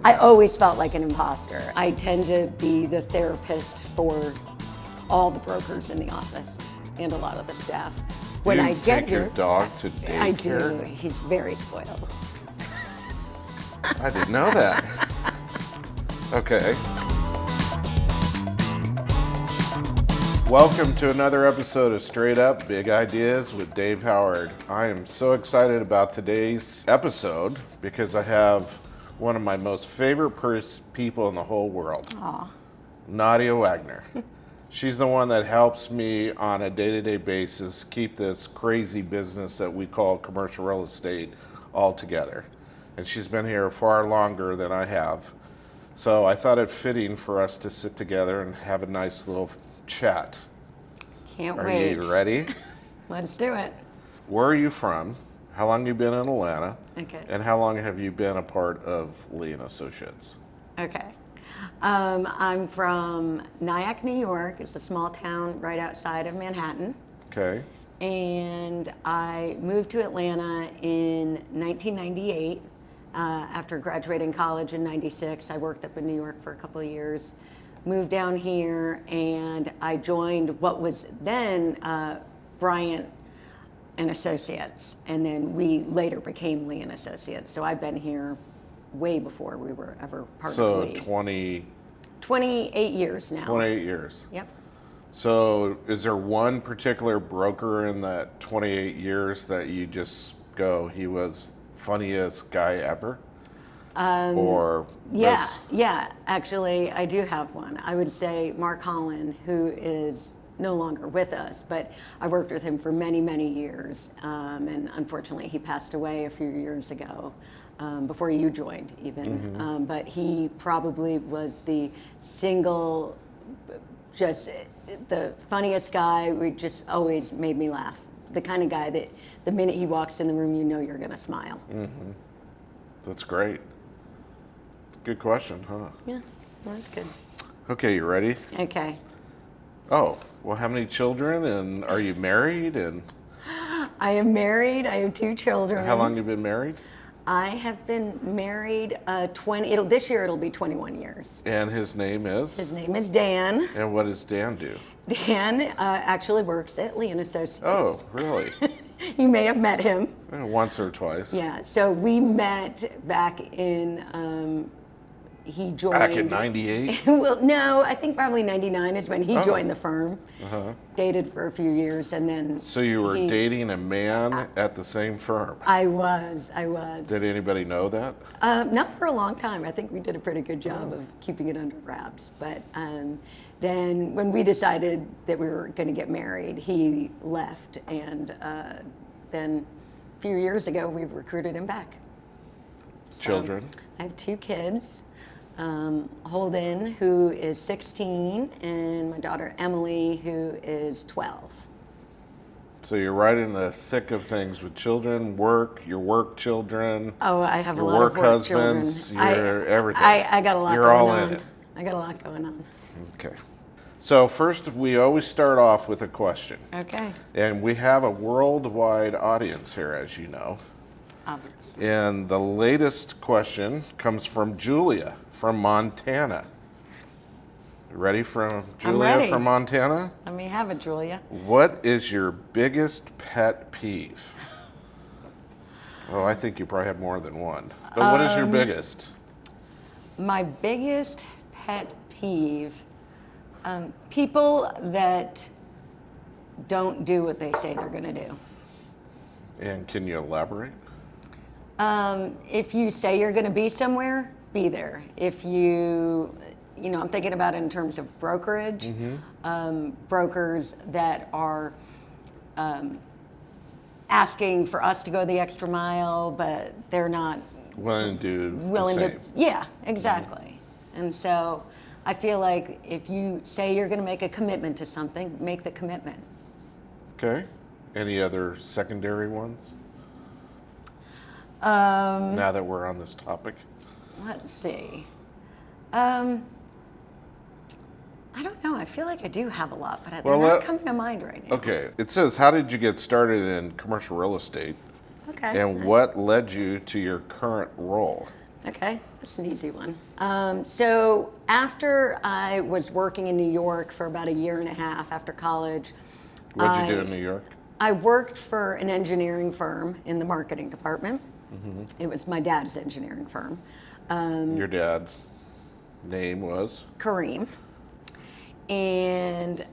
I always felt like an imposter. I tend to be the therapist for all the brokers in the office and a lot of the staff. When I get take here, your dog to daycare? I do. He's very spoiled. I didn't know that. Okay. Welcome to another episode of Straight Up Big Ideas with Dave Howard. I am so excited about today's episode because I have one of my most favorite people in the whole world. Aw. Nadia Wagner. She's the one that helps me on a day-to-day basis keep this crazy business that we call commercial real estate all together. And she's been here far longer than I have. So I thought it fitting for us to sit together and have a nice little chat. Can't Are wait. you ready? Let's do it. Where are you from? How long have you been in Atlanta? Okay. And how long have you been a part of Lee and Associates? Okay. I'm from Nyack, New York. It's a small town right outside of Manhattan. Okay. And I moved to Atlanta in 1998. After graduating college in 96, I worked up in New York for a couple of years. Moved down here, and I joined what was then Bryant and Associates, and then we later became Lee and Associates. So I've been here way before we were ever part of Lee. So 28 years now. 28 years. Yep. So is there one particular broker in that 28 years that you just go, he was funniest guy ever? Yeah, actually, I do have one. I would say Mark Holland, who is no longer with us, but I worked with him for many, many years. And unfortunately, he passed away a few years ago, before you joined even. Mm-hmm. But he probably was the single, just the funniest guy. Who just always made me laugh. The kind of guy that the minute he walks in the room, you know you're going to smile. Mm-hmm. That's great. Good question, huh? Yeah, well, that's good. Okay, you ready? Okay. Oh, well, how many children, and are you married? And I am married. I have 2 children. how long have you been married? I have been married this year it'll be 21 years. And his name is? His name is Dan. And what does Dan do? Dan actually works at Lee and Associates. Oh, really? You may have met him. Once or twice. Yeah, so we met back in, he joined. Back in 98? Well, no, I think probably 99 is when he joined the firm. Uh-huh. Dated for a few years, and then. So you were dating a man at the same firm? I was. Did anybody know that? Not for a long time. I think we did a pretty good job of keeping it under wraps. But then when we decided that we were going to get married, he left. And then a few years ago, we recruited him back. So, Children? I have 2 kids. Holden, who is 16, and my daughter Emily, who is 12. So you're right in the thick of things with children, work, your work children. Oh, I have a your lot work of work husbands, children. your everything. I got a lot You're going all on. in it. I got a lot going on. Okay. So first, we always start off with a question. Okay. And we have a worldwide audience here, as you know. Obviously. And the latest question comes from Julia from Montana. Ready from Julia ready. from Montana? Let me have it, Julia. What is your biggest pet peeve? Oh, I think you probably have more than one. But what is your biggest? My biggest pet peeve, people that don't do what they say they're going to do. And can you elaborate? If you say you're going to be somewhere, be there. If I'm thinking about it in terms of brokerage, brokers that are asking for us to go the extra mile, but they're not willing to do willing the to. same. Yeah, exactly. And so I feel like if you say you're going to make a commitment to something, make the commitment. Okay. Any other secondary ones? Now that we're on this topic. Let's see. I don't know. I feel like I do have a lot, but they're not coming to mind right now. Okay. It says, how did you get started in commercial real estate? Okay. And what led you to your current role? Okay, that's an easy one. So after I was working in New York for about a year and a half after college, What'd you do in New York? I worked for an engineering firm in the marketing department. It was my dad's engineering firm. Your dad's name was? Kareem. And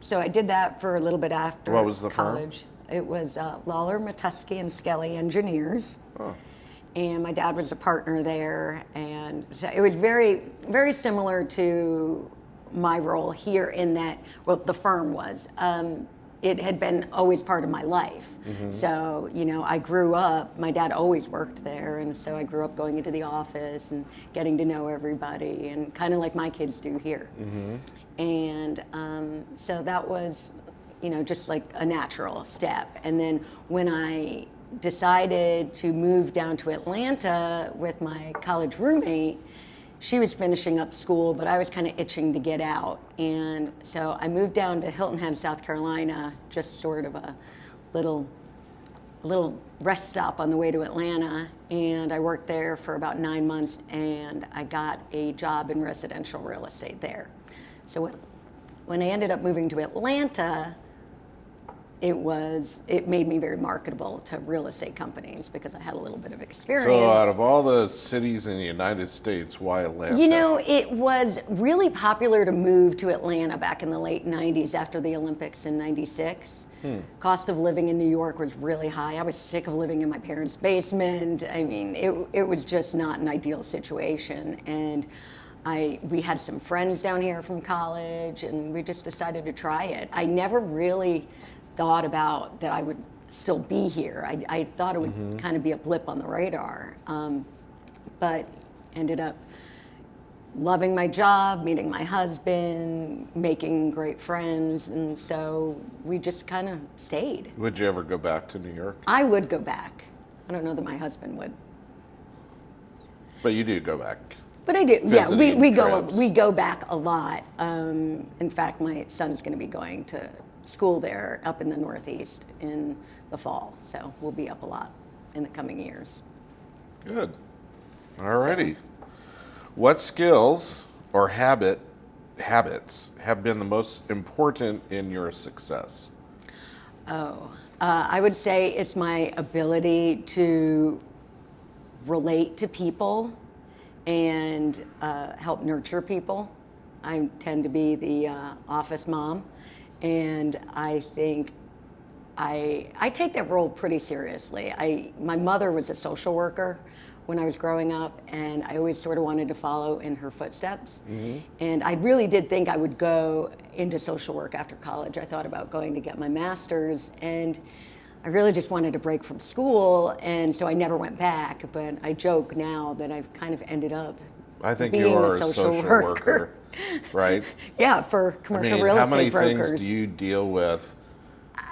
so I did that for a little bit after What was the firm? college. It was Lawler, Matusky, and Skelly Engineers. Oh. And my dad was a partner there. And so it was very, very similar to my role here in that, well, the firm was. It had been always part of my life. So, you know, I grew up, my dad always worked there, and so I grew up going into the office and getting to know everybody, and kind of like my kids do here. And so that was, you know, just like a natural step. And then when I decided to move down to Atlanta with my college roommate, she was finishing up school, but I was kind of itching to get out. And so I moved down to Hilton Head, South Carolina, just sort of a little rest stop on the way to Atlanta. And I worked there for about 9 months, and I got a job in residential real estate there. So when I ended up moving to Atlanta, it made me very marketable to real estate companies because I had a little bit of experience. So out of all the cities in the United States, why Atlanta? You know, it was really popular to move to Atlanta back in the late 90s after the Olympics in 96. Cost of living in New York was really high. I was sick of living in my parents' basement. I mean, it was just not an ideal situation. And we had some friends down here from college, and we just decided to try it. I never really thought about that I would still be here. I thought it would kind of be a blip on the radar, but ended up loving my job, meeting my husband, making great friends, and so we just kind of stayed. Would you ever go back to New York? I would go back. I don't know that my husband would. But you do go back. But I do. Yeah, Visiting we go back a lot. In fact, my son's going to be going to school there up in the Northeast in the fall, so we'll be up a lot in the coming years. Good. Alrighty. What skills or habits have been the most important in your success? I would say it's my ability to relate to people and help nurture people. I tend to be the office mom, and I think I take that role pretty seriously. My mother was a social worker when I was growing up, and I always sort of wanted to follow in her footsteps. And I really did think I would go into social work after college. I thought about going to get my master's, and I really just wanted to break from school, and so I never went back. But I joke now that I've kind of ended up I think being you are a social worker. Right? Yeah, for commercial real how estate many brokers. things do you deal with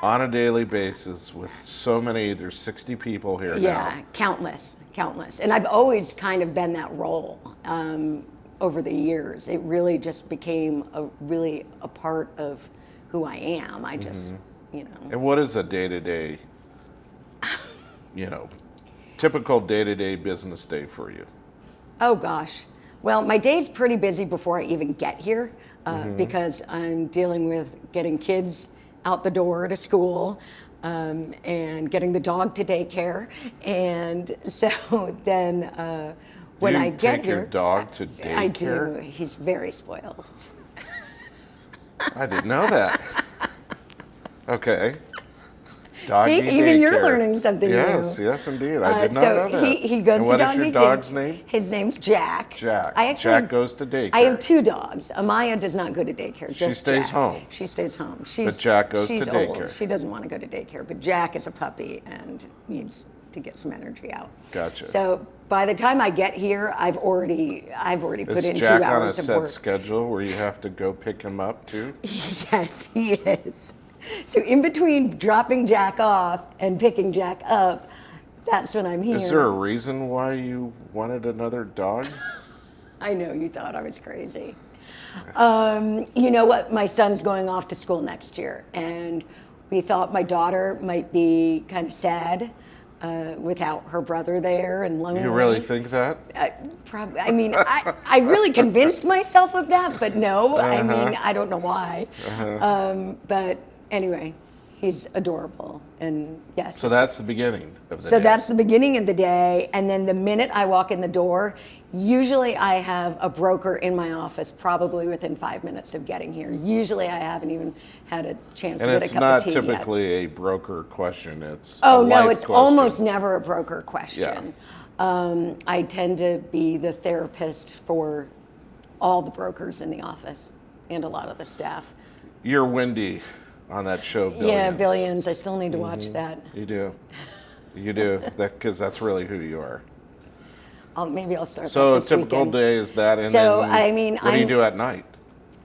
on a daily basis with so many? There's 60 people here now. Yeah, countless. And I've always kind of been that role over the years. It really just became a part of who I am. I just, you know. And what is a day-to-day, typical day-to-day business day for you? Oh gosh. Well, my day's pretty busy before I even get here because I'm dealing with getting kids out the door to school and getting the dog to daycare. And so then when I get here... Do you take your dog to daycare? I do. He's very spoiled. I didn't know that. Okay. Doggy See, even you're daycare. learning something new. Yes, indeed. I did not so know that. He goes and to what doggy is your dog's name? His name's Jack. Jack. Jack goes to daycare. I have two dogs. Amaya does not go to daycare. Just She stays Jack. home. She stays home. But Jack goes to she's daycare. Old. She doesn't want to go to daycare, but Jack is a puppy and needs to get some energy out. Gotcha. So by the time I get here, I've already put in Jack 2 on a hours of set work. schedule where you have to go pick him up too? Yes, he is. So in between dropping Jack off and picking Jack up, that's when I'm here. Is there a reason why you wanted another dog? I know you thought I was crazy. You know what? My son's going off to school next year, and we thought my daughter might be kind of sad without her brother there and lonely. You really think that? I mean, I really convinced myself of that, but no. I mean, I don't know why. But anyway, he's adorable, and yes. So that's the beginning of the day. So that's the beginning of the day, and then the minute I walk in the door, usually I have a broker in my office probably within 5 minutes of getting here. Usually I haven't even had a chance to get a cup of tea And it's yet. not typically a broker question, it's Oh, a no, life it's question. almost never a broker question. I tend to be the therapist for all the brokers in the office and a lot of the staff. You're Wendy on that show, Billions. Yeah, Billions. I still need to watch that. You do. You do, because that's really who you are. Maybe I'll start So that a this typical weekend. day is that, and So, then I mean, what do you do at night?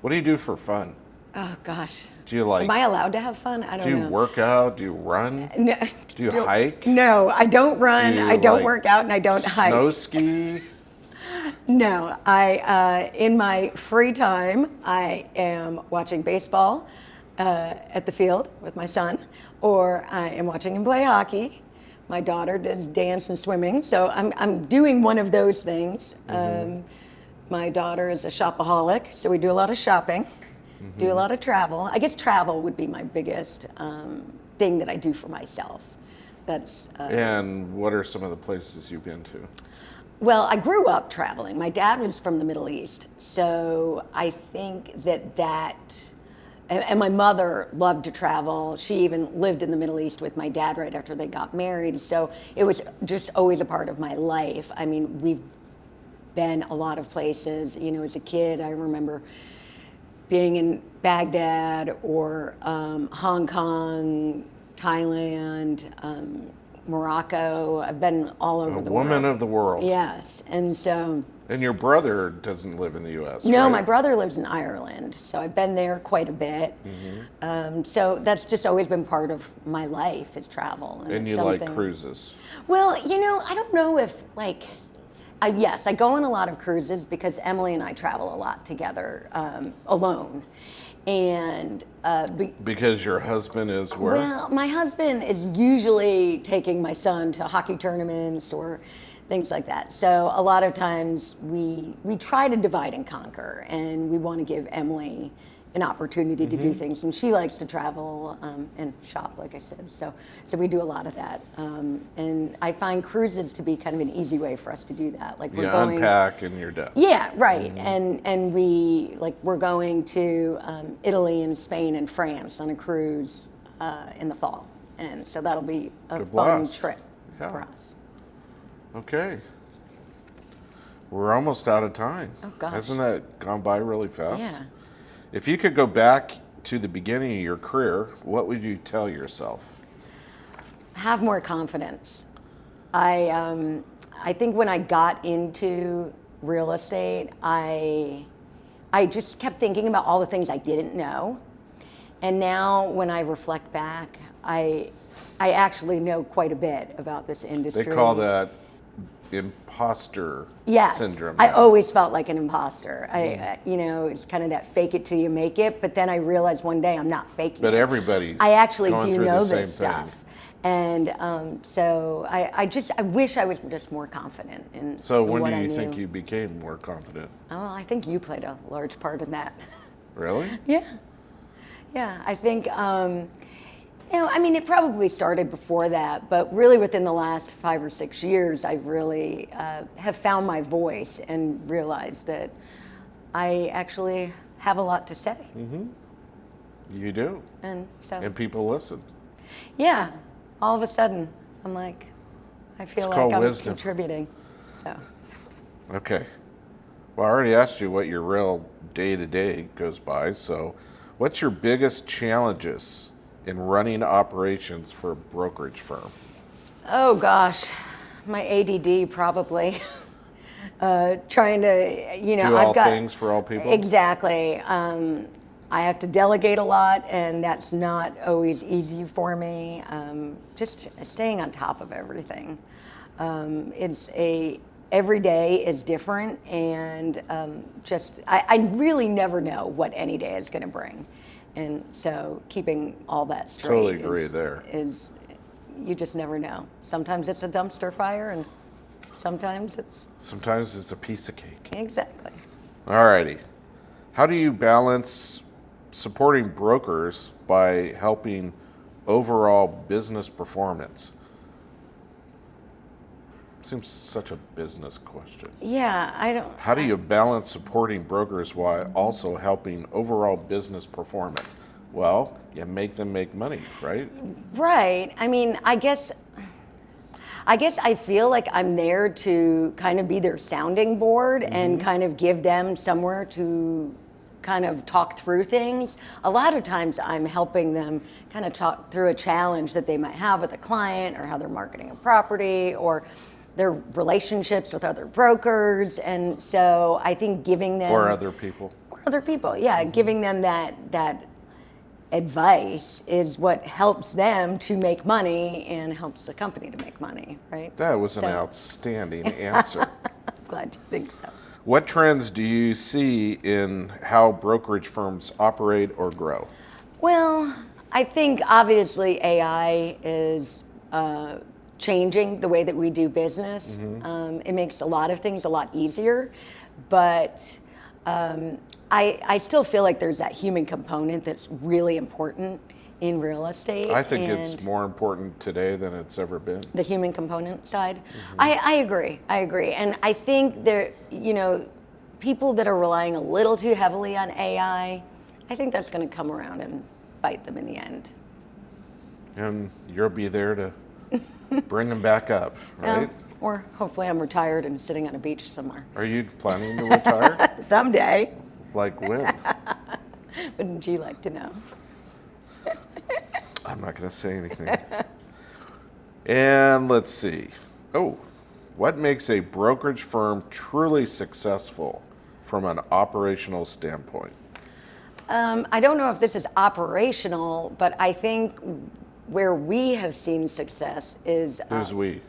What do you do for fun? Oh, gosh. Do you like? Am I allowed to have fun? I don't Do know. you work out? Do you run? No, Do you hike? No, I don't run. Do you, I don't like, work out, and I don't hike. Snow ski? No, I in my free time I am watching baseball at the field with my son, or I am watching him play hockey. My daughter does dance and swimming, so I'm doing one of those things. My daughter is a shopaholic, so we do a lot of shopping, do a lot of travel. I guess travel would be my biggest thing that I do for myself. That's And what are some of the places you've been to? Well, I grew up traveling. My dad was from the Middle East, so I think and my mother loved to travel. She even lived in the Middle East with my dad right after they got married, so it was just always a part of my life. I mean, we've been a lot of places. You know, as a kid, I remember being in Baghdad or Hong Kong, Thailand, Morocco. I've been all over the world. A woman of the world. Yes, and so. And your brother doesn't live in the U.S., No, right? my brother lives in Ireland, so I've been there quite a bit. So that's just always been part of my life is travel. And it's you like something- cruises. Well, you know, I don't know if yes, I go on a lot of cruises because Emily and I travel a lot together alone. And Because your husband is where? well, my husband is usually taking my son to hockey tournaments or things like that. So a lot of times we try to divide and conquer, and we want to give Emily an opportunity to do things, and she likes to travel and shop, like I said. So we do a lot of that, and I find cruises to be kind of an easy way for us to do that. Like You unpack and you're done. Yeah, right. And we're going to Italy and Spain and France on a cruise in the fall, and so that'll be a Good fun blast. trip Yeah. for us. Okay. We're almost out of time. Oh, gosh. Hasn't that gone by really fast? Yeah. If you could go back to the beginning of your career, what would you tell yourself? Have more confidence. I think when I got into real estate, I just kept thinking about all the things I didn't know, and now when I reflect back, I actually know quite a bit about this industry. They call that impostor syndrome. I now. always felt like an imposter. It's kind of that fake it till you make it, but then I realized one day I'm not faking But it. everybody's I actually going do through know the this same thing. stuff. And so I wish I was just more confident in So in when what do I you knew. think you became more confident? Oh, I think you played a large part in that. Really? Yeah, I think, it probably started before that, but really within the last 5 or 6 years, I've really have found my voice and realized that I actually have a lot to say. You do. And so, And people listen. yeah, all of a sudden, I'm like, I feel It's like called I'm wisdom. contributing. So, Okay. Well, I already asked you what your real day-to-day goes by. So what's your biggest challenges in running operations for a brokerage firm? oh gosh, my ADD probably. Trying to, Do all things for all people? Exactly. I have to delegate a lot, and that's not always easy for me. Just staying on top of everything. Every day is different, and I really never know what any day is going to bring. And so keeping all that straight Totally agree there. is you just never know. Sometimes it's a dumpster fire, and sometimes it's a piece of cake. exactly. All righty. How do you balance supporting brokers by helping overall business performance? Seems such a business question. Yeah, I don't. How do you balance supporting brokers while also helping overall business performance? Well, you make them make money, right? Right. I mean, I guess I feel like I'm there to kind of be their sounding board and kind of give them somewhere to kind of talk through things. A lot of times I'm helping them kind of talk through a challenge that they might have with a client, or how they're marketing a property, or their relationships with other brokers. And so I think giving them... Or other people. Yeah. Giving them that advice is what helps them to make money and helps the company to make money, right? That was an outstanding answer. Glad you think so. What trends do you see in how brokerage firms operate or grow? Well, I think obviously AI is changing the way that we do business. It makes a lot of things a lot easier, but I still feel like there's that human component that's really important in real estate. I think it's more important today than it's ever been. The human component side. I agree. And I think there, people that are relying a little too heavily on AI, I think that's going to come around and bite them in the end. And you'll be there to bring them back up, right? Or hopefully I'm retired and sitting on a beach somewhere. Are you planning to retire? Someday. Like when? Wouldn't you like to know? I'm not going to say anything. And let's see. What makes a brokerage firm truly successful from an operational standpoint? I don't know if this is operational, but I think where we have seen success is... Who's we?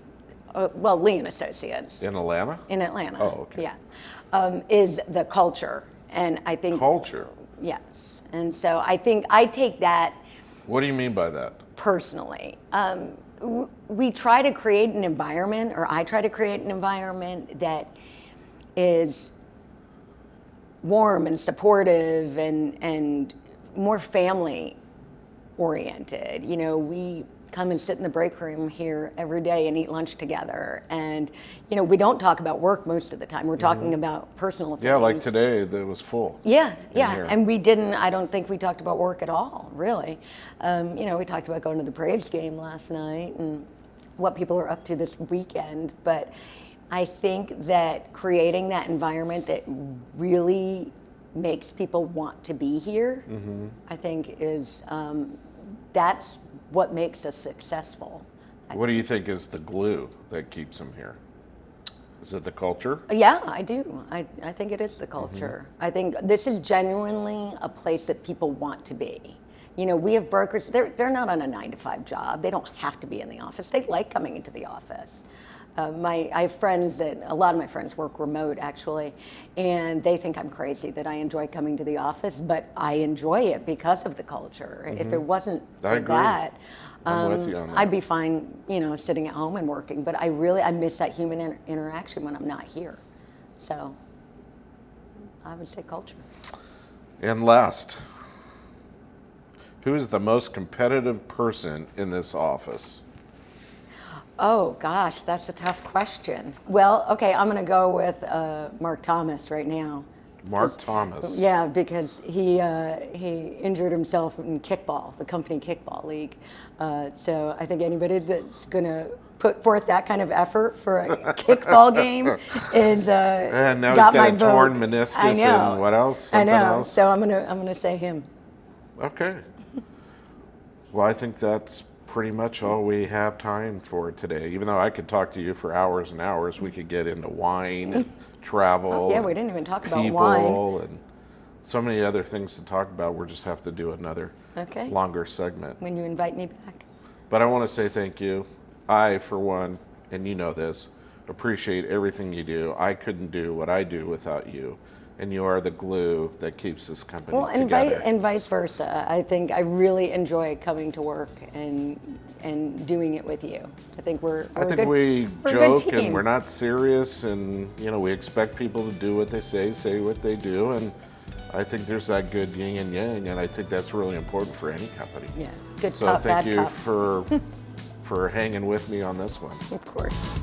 Lee and Associates. In Atlanta? In Atlanta. Oh, okay. Yeah. Is the culture. And I think... Culture? Yes. And so I think I take that... What do you mean by that? Personally. We try to create an environment, or I try to create an environment that is warm and supportive and more family oriented. We come and sit in the break room here every day and eat lunch together. And, we don't talk about work most of the time. We're talking about personal things. Yeah, like today, that was full. Yeah. And I don't think we talked about work at all, really. We talked about going to the Braves game last night and what people are up to this weekend. But I think that creating that environment that really makes people want to be here, I think is, that's what makes us successful. What do you think is the glue that keeps them here? Is it the culture? Yeah, I do. I think it is the culture. I think this is genuinely a place that people want to be. We have brokers, they're not on a 9-to-5 job. They don't have to be in the office. They like coming into the office. I have friends a lot of my friends work remote actually, and they think I'm crazy that I enjoy coming to the office, but I enjoy it because of the culture. If it wasn't for that, I'm with you on that. I'd be fine, sitting at home and working, but I miss that human interaction when I'm not here. So I would say culture. And last, who is the most competitive person in this office? Oh gosh, that's a tough question. Well, okay, I'm going to go with Mark Thomas right now. Mark Thomas. Yeah, because he injured himself in kickball, the company kickball league. So I think anybody that's going to put forth that kind of effort for a kickball game is and now got he's got my a vote. torn meniscus I know. and what else? Something I know. Else. So I'm gonna say him. Okay. Well, I think that's pretty much all we have time for today. Even though I could talk to you for hours and hours, we could get into wine and travel. Yeah, we didn't even talk about people wine. And so many other things to talk about. We'll just have to do another longer segment. When you invite me back. But I want to say thank you. I, for one, and you know this, appreciate everything you do. I couldn't do what I do without you. and you are the glue that keeps this company Well, together. and vice versa. I think I really enjoy coming to work and doing it with you. I think we're I think good, we we're a good joke team. and we're not serious, and we expect people to do what they say what they do, and I think there's that good yin and yang, and I think that's really important for any company. Yeah, good So cop, thank bad you cop. for hanging with me on this one. Of course.